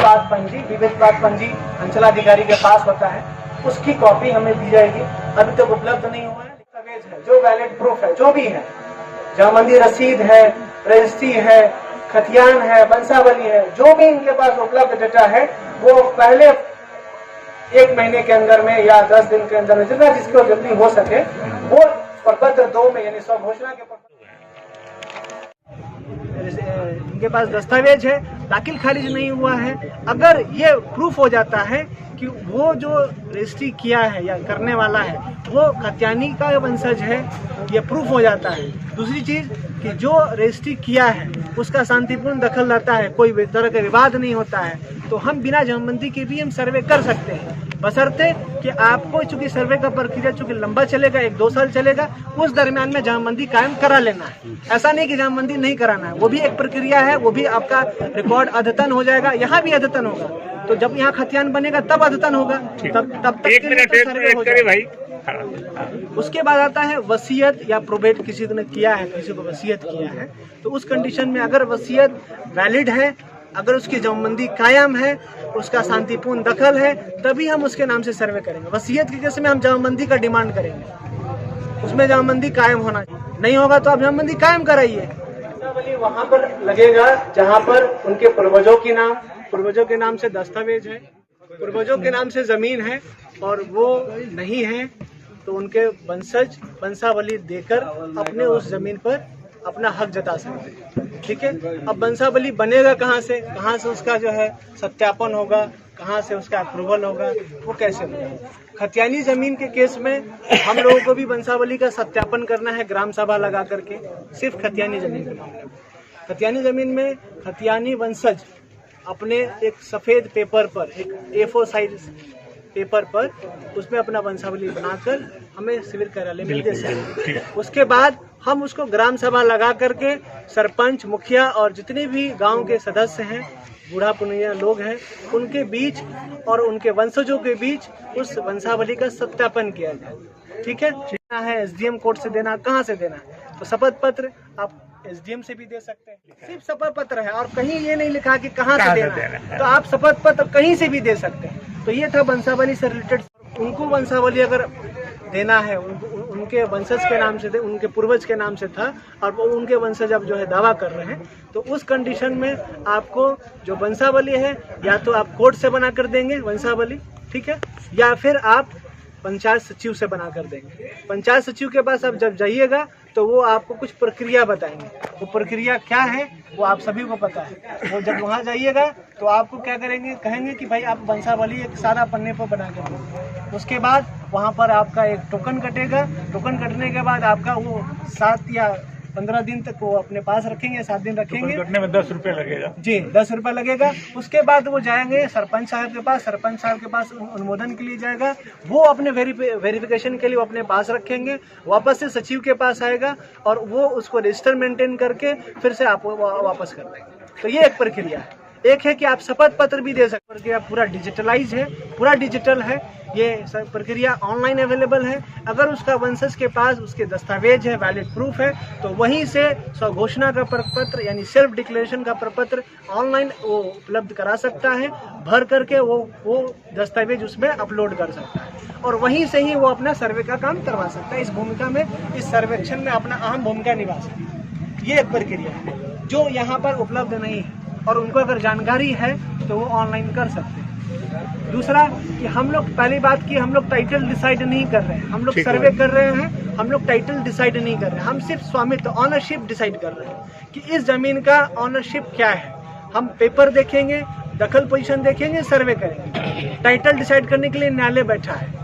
विविधवाद पंजी अंचलाधिकारी के पास होता है, उसकी कॉपी हमें दी जाएगी। अभी तक उपलब्ध नहीं हुआ है। दस्तावेज है जो वैलिड प्रूफ है, जो भी है, जमाबंदी रसीद है, रजिस्ट्री है, खतियान है, वंशावली है, जो भी इनके पास उपलब्ध डेटा है वो पहले 1 महीने के अंदर में या 10 दिन के अंदर में जितना जिसको जल्दी हो सके वो प्रपत्र 2 में यानी स्वघोषणा के इनके पास दस्तावेज है, दाखिल खारिज नहीं हुआ है। अगर ये प्रूफ हो जाता है कि वो जो रजिस्ट्री किया है या करने वाला है वो खतियानी का वंशज है, ये प्रूफ हो जाता है। दूसरी चीज कि जो रजिस्ट्री किया है उसका शांतिपूर्ण दखल रहता है, कोई तरह का विवाद नहीं होता है, तो हम बिना जमाबंदी के भी हम सर्वे कर सकते हैं, बशर्ते कि आपको चूंकि सर्वे का प्रक्रिया चूंकि लंबा चलेगा, 1-2 साल चलेगा, उस दरमियान में जमाबंदी कायम करा लेना है। ऐसा नहीं कि जमाबंदी नहीं कराना है, वो भी एक प्रक्रिया है, वो भी आपका रिकॉर्ड अद्यतन हो जाएगा, यहाँ भी अद्यतन होगा। तो जब यहाँ खतियान बनेगा तब अद्यतन होगा, तब तक सर्वे हो जाएगा। उसके बाद आता है वसीयत या प्रोबेट, किसी ने किया है, किसी को वसीयत किया है, तो उस कंडीशन में अगर वसीयत वैलिड है, अगर उसकी जमाबंदी कायम है, उसका शांतिपूर्ण दखल है, तभी हम उसके नाम से सर्वे करेंगे। वसीयत के केस में हम जमाबंदी का डिमांड करेंगे, उसमें जमाबंदी कायम होना चाहिए। नहीं होगा तो आप जमाबंदी कायम कराइए। वहाँ पर लगेगा जहाँ पर उनके पूर्वजों के नाम से दस्तावेज है, पूर्वजों के नाम से जमीन है और वो नहीं है तो उनके वंशावली देकर अपने उस जमीन पर अपना हक जता सकते हैं। ठीक है। अब वंशावली बनेगा कहाँ से उसका जो है सत्यापन होगा, कहाँ से उसका अप्रूवल होगा, वो कैसे होगा। खतियानी जमीन के केस में हम लोगों को भी वंशावली का सत्यापन करना है ग्राम सभा लगा करके, सिर्फ खतियानी जमीन के मामले में। खतियानी जमीन में खतियानी वंशज अपने एक सफेद पेपर पर, एक A4 साइज पेपर पर, उसमें अपना वंशावली बनाकर हमें सिविल कार्यालय में दे सकते हैं। उसके बाद हम उसको ग्राम सभा लगा करके सरपंच, मुखिया और जितने भी गांव के सदस्य हैं, बूढ़ा पुनिया लोग हैं, उनके बीच और उनके वंशजों के बीच उस वंशावली का सत्यापन किया जाए। ठीक है। देना है SDM कोर्ट से देना, कहाँ से देना है, तो शपथ पत्र आप SDM से भी दे सकते हैं। सिर्फ शपथ पत्र है और कहीं ये नहीं लिखा कि कहाँ से देना है, तो आप शपथ पत्र कहीं से भी दे सकते हैं। तो ये था वंशावली से रिलेटेड। उनको वंशावली अगर देना है, उनके वंशज के नाम से, उनके पूर्वज के नाम से था और वो उनके वंशज अब जो है दावा कर रहे हैं, तो उस कंडीशन में आपको जो वंशावली है या तो आप कोर्ट से बना कर देंगे वंशावली, ठीक है, या फिर आप पंचायत सचिव से बना कर देंगे। पंचायत सचिव के पास आप जब जाइएगा तो वो आपको कुछ प्रक्रिया बताएंगे। वो प्रक्रिया क्या है वो आप सभी को पता है। वो जब वहाँ जाइएगा तो आपको क्या करेंगे, कहेंगे कि भाई आप वंशावली एक सादा पन्ने पर बना कर देंगे। उसके बाद वहाँ पर आपका एक टोकन कटेगा। टोकन कटने के बाद आपका वो 7 या 15 दिन तक वो अपने पास रखेंगे, 7 दिन रखेंगे। कटने में 10 रुपये लगेगा जी, 10 रुपये लगेगा। उसके बाद वो जाएंगे सरपंच साहब के पास, सरपंच साहब के पास अनुमोदन के लिए जाएगा। वो अपने वेरिफिकेशन के लिए वो अपने पास रखेंगे, वापस से सचिव के पास आएगा और वो उसको रजिस्टर मेंटेन करके फिर से आप वापस कर देंगे। तो ये एक प्रक्रिया है। एक है कि आप शपथ पत्र भी दे सकते हैं। प्रक्रिया पूरा डिजिटलाइज है, पूरा डिजिटल है। ये प्रक्रिया ऑनलाइन अवेलेबल है। अगर उसका वंशज के पास उसके दस्तावेज है, वैलिड प्रूफ है, तो वहीं से स्वघोषणा का प्रपत्र यानी सेल्फ डिक्लेरेशन का प्रपत्र ऑनलाइन वो उपलब्ध करा सकता है। भर करके वो दस्तावेज उसमें अपलोड कर सकता है और वहीं से ही वो अपना सर्वे का काम करवा सकता है। इस भूमिका में, इस सर्वेक्षण में अपना अहम भूमिका निभा सकता है। ये एक प्रक्रिया है जो यहाँ पर उपलब्ध नहीं है और उनको अगर जानकारी है तो वो ऑनलाइन कर सकते हैं। दूसरा कि हम लोग, पहली बात की, हम लोग टाइटल डिसाइड नहीं कर रहे हैं। हम लोग सर्वे कर रहे हैं, हम लोग टाइटल डिसाइड नहीं कर रहे हैं। हम सिर्फ स्वामित्व, ऑनरशिप डिसाइड कर रहे हैं कि इस जमीन का ऑनरशिप क्या है। हम पेपर देखेंगे, दखल पोजीशन देखेंगे, सर्वे करेंगे। टाइटल डिसाइड करने के लिए न्यायालय बैठा है।